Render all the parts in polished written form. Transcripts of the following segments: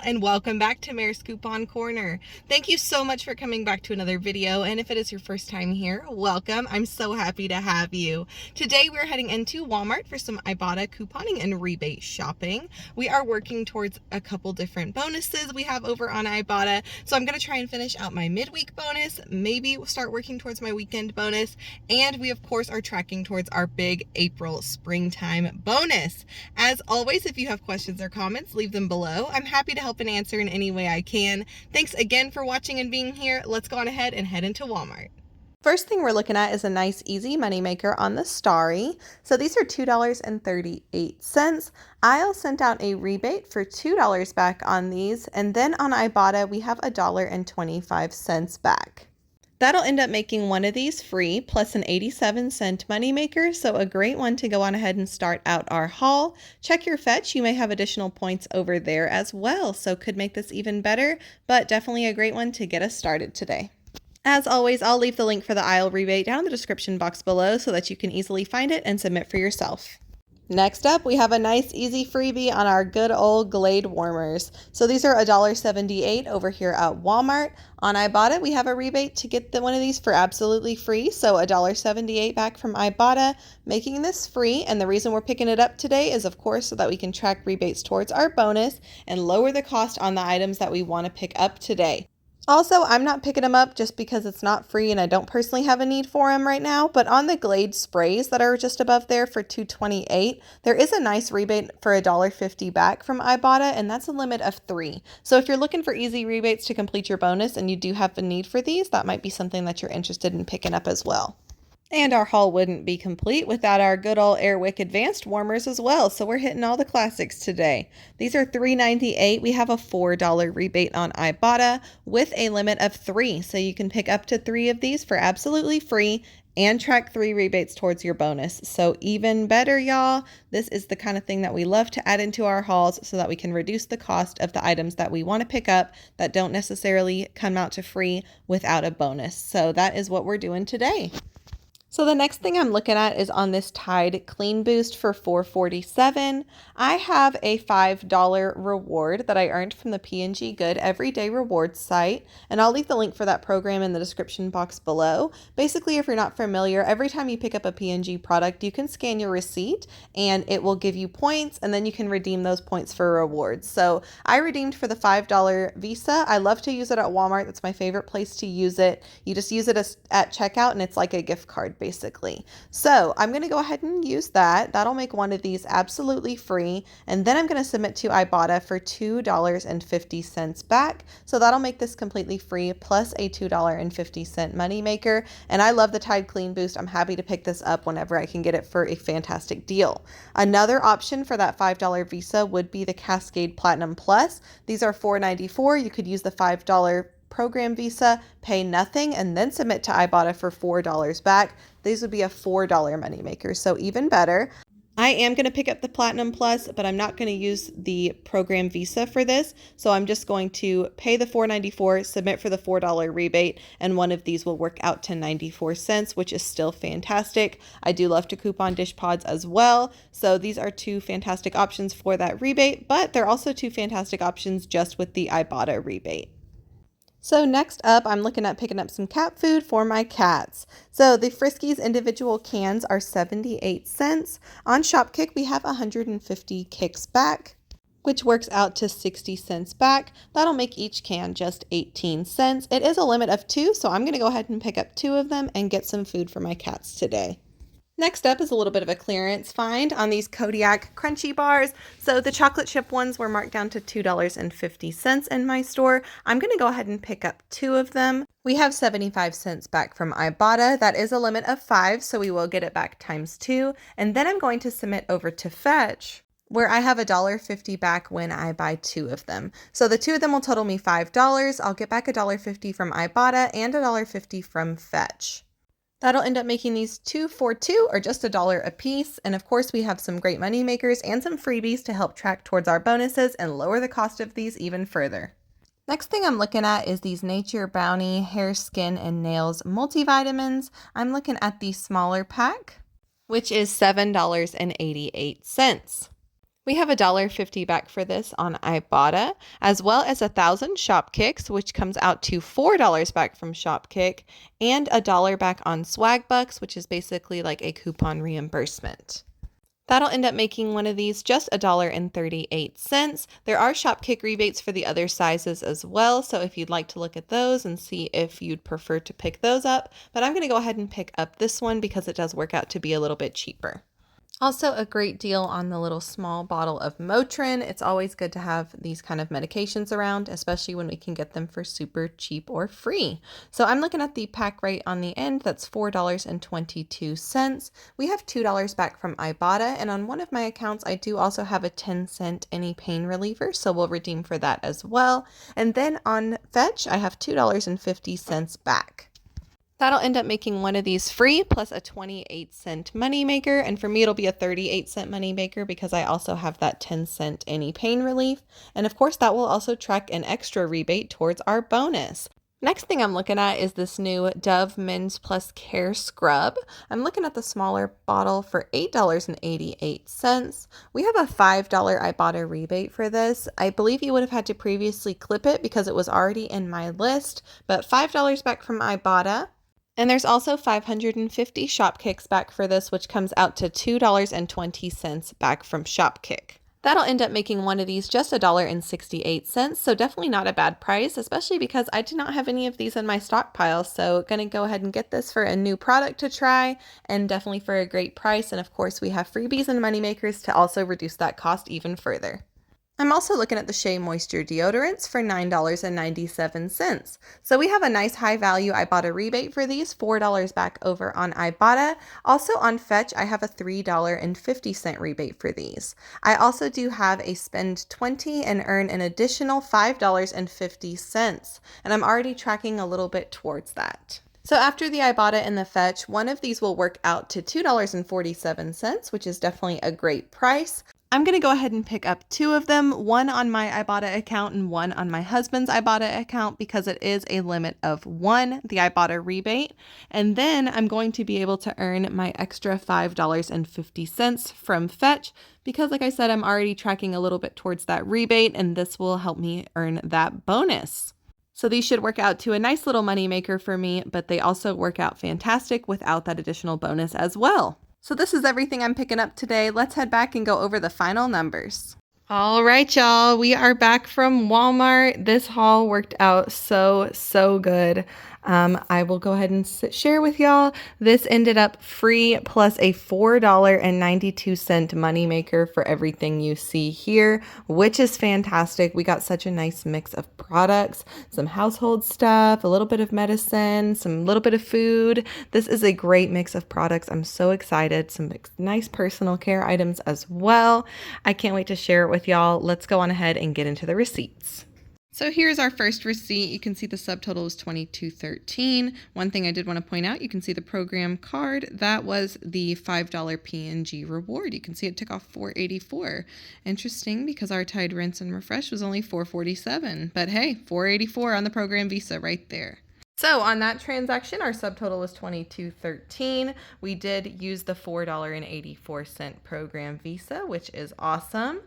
and welcome back to Mayor's Coupon Corner. Thank you so much for coming back to another video, and if it is your first time here, welcome. I'm so happy to have you. Today we're heading into Walmart for some Ibotta couponing and rebate shopping. We are working towards a couple different bonuses we have over on Ibotta, so I'm going to try and finish out my midweek bonus, maybe start working towards my weekend bonus, and we of course are tracking towards our big April springtime bonus. As always, if you have questions or comments, leave them below. I'm happy to help and answer in any way I can. Thanks again for watching and being here. Let's go on ahead and head into Walmart. First thing we're looking at is a nice easy moneymaker on the Starry. So these are $2.38. I'll sent out a rebate for $2 back on these, and then on Ibotta we have $1.25 back. That'll end up making one of these free, plus an 87-cent moneymaker, so a great one to go on ahead and start out our haul. Check your fetch, you may have additional points over there as well, so could make this even better, but definitely a great one to get us started today. As always, I'll leave the link for the aisle rebate down in the description box below so that you can easily find it and submit for yourself. Next up, we have a nice easy freebie on our good old Glade warmers. So these are $1.78 over here at Walmart. On Ibotta, we have a rebate to get one of these for absolutely free. So $1.78 back from Ibotta, making this free. And the reason we're picking it up today is, of course, so that we can track rebates towards our bonus and lower the cost on the items that we want to pick up today. Also, I'm not picking them up just because it's not free and I don't personally have a need for them right now, but on the Glade sprays that are just above there for $2.28, there is a nice rebate for $1.50 back from Ibotta, and that's a limit of 3. So if you're looking for easy rebates to complete your bonus and you do have a need for these, that might be something that you're interested in picking up as well. And our haul wouldn't be complete without our good old Airwick Advanced warmers as well, so we're hitting all the classics today. These are $3.98. We have a $4 rebate on Ibotta with a limit of 3, so you can pick up to 3 of these for absolutely free and track 3 rebates towards your bonus. So even better, y'all. This is the kind of thing that we love to add into our hauls so that we can reduce the cost of the items that we want to pick up that don't necessarily come out to free without a bonus. So that is what we're doing today. So the next thing I'm looking at is on this Tide Clean Boost for $4.47. I have a $5 reward that I earned from the P&G Good Everyday Rewards site, and I'll leave the link for that program in the description box below. Basically, if you're not familiar, every time you pick up a P&G product, you can scan your receipt and it will give you points, and then you can redeem those points for rewards. So I redeemed for the $5 Visa. I love to use it at Walmart. That's my favorite place to use it. You just use it at checkout and it's like a gift card basically. So I'm going to go ahead and use that. That'll make one of these absolutely free. And then I'm going to submit to Ibotta for $2.50 back. So that'll make this completely free plus a $2.50 moneymaker. And I love the Tide Clean Boost. I'm happy to pick this up whenever I can get it for a fantastic deal. Another option for that $5 Visa would be the Cascade Platinum Plus. These are $4.94. You could use the $5 program Visa, pay nothing, and then submit to Ibotta for $4 back. These would be a $4 moneymaker, so even better. I am going to pick up the Platinum Plus, but I'm not going to use the program Visa for this, so I'm just going to pay the $4.94, submit for the $4 rebate, and one of these will work out to 94 cents, which is still fantastic. I do love to coupon dish pods as well, so these are 2 fantastic options for that rebate, but they're also 2 fantastic options just with the Ibotta rebate. So next up, I'm looking at picking up some cat food for my cats. So the Friskies individual cans are 78 cents. On Shopkick, we have 150 kicks back, which works out to 60 cents back. That'll make each can just 18 cents. It is a limit of 2, so I'm going to go ahead and pick up 2 of them and get some food for my cats today. Next up is a little bit of a clearance find on these Kodiak Crunchy Bars. So the chocolate chip ones were marked down to $2.50 in my store. I'm going to go ahead and pick up 2 of them. We have 75 cents back from Ibotta. That is a limit of 5, so we will get it back times 2. And then I'm going to submit over to Fetch, where I have $1.50 back when I buy 2 of them. So the 2 of them will total me $5. I'll get back $1.50 from Ibotta and $1.50 from Fetch. That'll end up making these 2 for 2 or just $1 a piece. And of course, we have some great money makers and some freebies to help track towards our bonuses and lower the cost of these even further. Next thing I'm looking at is these Nature Bounty Hair, Skin, and Nails multivitamins. I'm looking at the smaller pack, which is $7.88. We have $1.50 back for this on Ibotta, as well as 1,000 shop kicks, which comes out to $4 back from Shopkick, and $1 back on swag bucks, which is basically like a coupon reimbursement. That'll end up making one of these just $1.38. There are Shopkick rebates for the other sizes as well, so if you'd like to look at those and see if you'd prefer to pick those up, but I'm going to go ahead and pick up this one because it does work out to be a little bit cheaper. Also a great deal on the little small bottle of Motrin. It's always good to have these kind of medications around, especially when we can get them for super cheap or free. So I'm looking at the pack rate on the end. That's $4.22. We have $2 back from Ibotta, and on one of my accounts, I do also have a 10-cent any pain reliever, so we'll redeem for that as well. And then on Fetch, I have $2.50 back. That'll end up making one of these free plus a 28-cent moneymaker. And for me, it'll be a 38-cent moneymaker because I also have that 10-cent any pain relief. And of course, that will also track an extra rebate towards our bonus. Next thing I'm looking at is this new Dove Men's Plus Care Scrub. I'm looking at the smaller bottle for $8.88. We have a $5 Ibotta rebate for this. I believe you would have had to previously clip it because it was already in my list, but $5 back from Ibotta. And there's also 550 Shopkicks back for this, which comes out to $2.20 back from Shopkick. That'll end up making one of these just $1.68, so definitely not a bad price, especially because I do not have any of these in my stockpile, so gonna go ahead and get this for a new product to try, and definitely for a great price, and of course we have freebies and moneymakers to also reduce that cost even further. I'm also looking at the Shea Moisture deodorants for $9.97. So we have a nice high value Ibotta rebate for these, $4 back over on Ibotta. Also on Fetch, I have a $3.50 rebate for these. I also do have a spend 20 and earn an additional $5.50, and I'm already tracking a little bit towards that. So after the Ibotta and the Fetch, one of these will work out to $2.47, which is definitely a great price. I'm going to go ahead and pick up two of them, one on my Ibotta account and one on my husband's Ibotta account because it is a limit of one, the Ibotta rebate. And then I'm going to be able to earn my extra $5.50 from Fetch because, like I said, I'm already tracking a little bit towards that rebate, and this will help me earn that bonus. So these should work out to a nice little money maker for me, but they also work out fantastic without that additional bonus as well. So this is everything I'm picking up today. Let's head back and go over the final numbers. All right, y'all, we are back from Walmart. This haul worked out so good. I will go ahead and share with y'all. This ended up free plus a $4.92 moneymaker for everything you see here, which is fantastic. We got such a nice mix of products, some household stuff, a little bit of medicine, some little bit of food. This is a great mix of products. I'm so excited. Some nice personal care items as well. I can't wait to share it with y'all. Let's go on ahead and get into the receipts. So here's our first receipt. You can see the subtotal is $22.13. One thing I did want to point out, you can see the program card. That was the $5 P&G reward. You can see it took off $4.84. Interesting because our Tide Rinse and Refresh was only $4.47. But hey, $4.84 on the program Visa right there. So on that transaction, our subtotal was $22.13. We did use the $4.84 program Visa, which is awesome.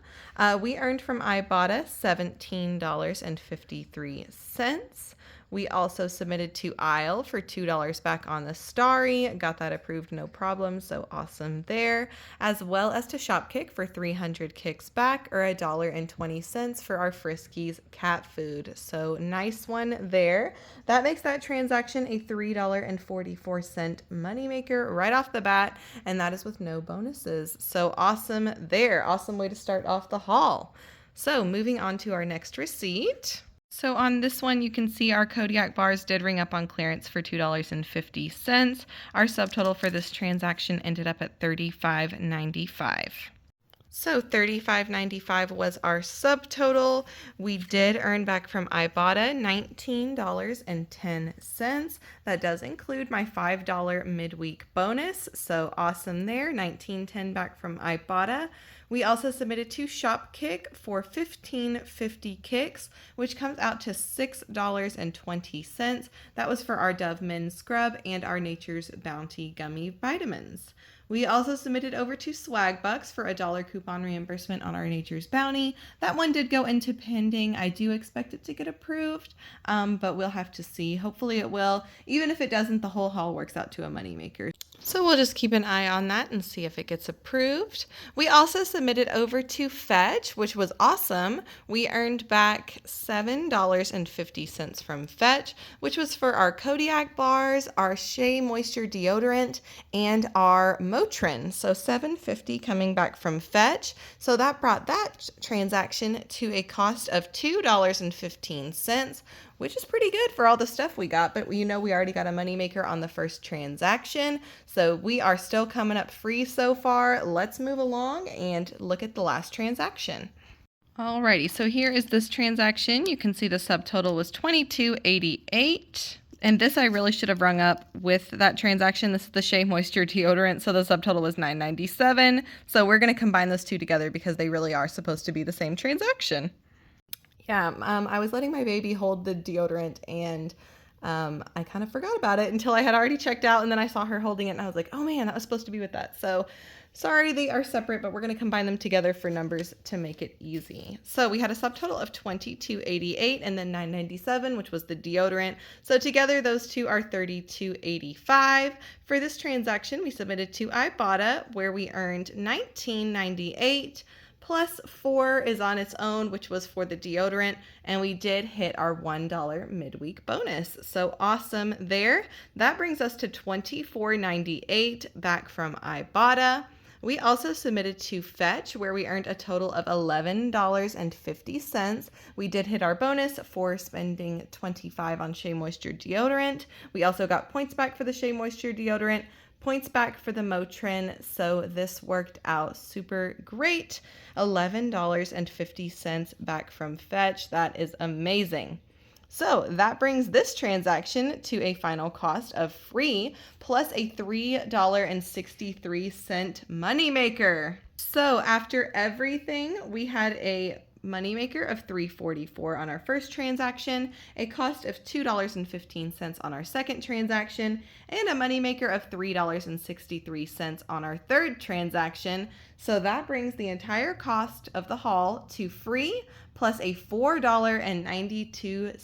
We earned from Ibotta $17.53. We also submitted to Aisle for $2 back on the Starry. Got that approved, no problem, so awesome there. As well as to Shopkick for 300 kicks back, or $1.20 for our Friskies cat food. So nice one there. That makes that transaction a $3.44 moneymaker right off the bat, and that is with no bonuses. So awesome there. Awesome way to start off the haul. So moving on to our next receipt. So on this one, you can see our Kodiak bars did ring up on clearance for $2.50. Our subtotal for this transaction ended up at $35.95. So $35.95 was our subtotal. We did earn back from Ibotta $19.10. That does include my $5 midweek bonus. So awesome there, $19.10 back from Ibotta. We also submitted to Shopkick for 1550 kicks, which comes out to $6.20. That was for our Dove Men's Scrub and our Nature's Bounty Gummy Vitamins. We also submitted over to Swagbucks for a $1 coupon reimbursement on our Nature's Bounty. That one did go into pending. I do expect it to get approved, but we'll have to see. Hopefully it will. Even if it doesn't, the whole haul works out to a moneymaker. So we'll just keep an eye on that and see if it gets approved. We also submitted over to Fetch, which was awesome. We earned back $7.50 from Fetch, which was for our Kodiak bars, our Shea Moisture deodorant, and our Motrin. So $7.50 coming back from Fetch. So that brought that transaction to a cost of $2.15, which is pretty good for all the stuff we got. But we already got a moneymaker on the first transaction. So we are still coming up free so far. Let's move along and look at the last transaction. Alrighty, so here is this transaction. You can see the subtotal was $22.88. And this I really should have rung up with that transaction. This is the Shea Moisture deodorant, so the subtotal was $9.97. So we're going to combine those two together because they really are supposed to be the same transaction. Yeah, I was letting my baby hold the deodorant, and I kind of forgot about it until I had already checked out, and then I saw her holding it, and I was like, oh man, that was supposed to be with that. So sorry, they are separate, but we're going to combine them together for numbers to make it easy. So we had a subtotal of $22.88 and then $9.97, which was the deodorant. So together, those two are $32.85. For this transaction, we submitted to Ibotta, where we earned $19.98. Plus 4 is on its own, which was for the deodorant, and we did hit our $1 midweek bonus. So awesome there. That brings us to $24.98 back from Ibotta. We also submitted to Fetch, where we earned a total of $11.50. We did hit our bonus for spending $25 on Shea Moisture deodorant. We also got points back for the Shea Moisture deodorant, points back for the Motrin, so this worked out super great. $11.50 back from Fetch. That is amazing. So that brings this transaction to a final cost of free plus a $3.63 moneymaker. So after everything, we had a moneymaker of $3.44 on our first transaction, a cost of $2.15 on our second transaction, and a moneymaker of $3.63 on our third transaction. So that brings the entire cost of the haul to free plus a $4.92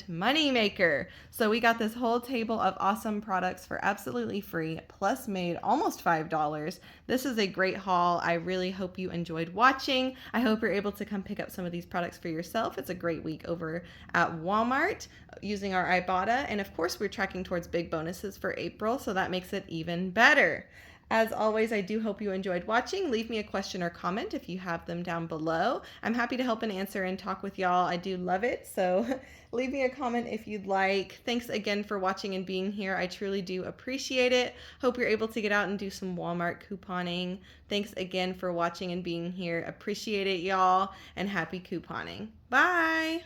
moneymaker. So we got this whole table of awesome products for absolutely free, plus made almost $5. This is a great haul. I really hope you enjoyed watching. I hope you're able to come pick up some of these products for yourself. It's a great week over at Walmart using our Ibotta. And of course, we're tracking towards big bonuses for April, so that makes it even better. As always, I do hope you enjoyed watching. Leave me a question or comment if you have them down below. I'm happy to help and answer and talk with y'all. I do love it, so leave me a comment if you'd like. Thanks again for watching and being here. I truly do appreciate it. Hope you're able to get out and do some Walmart couponing. Thanks again for watching and being here. Appreciate it, y'all, and happy couponing. Bye!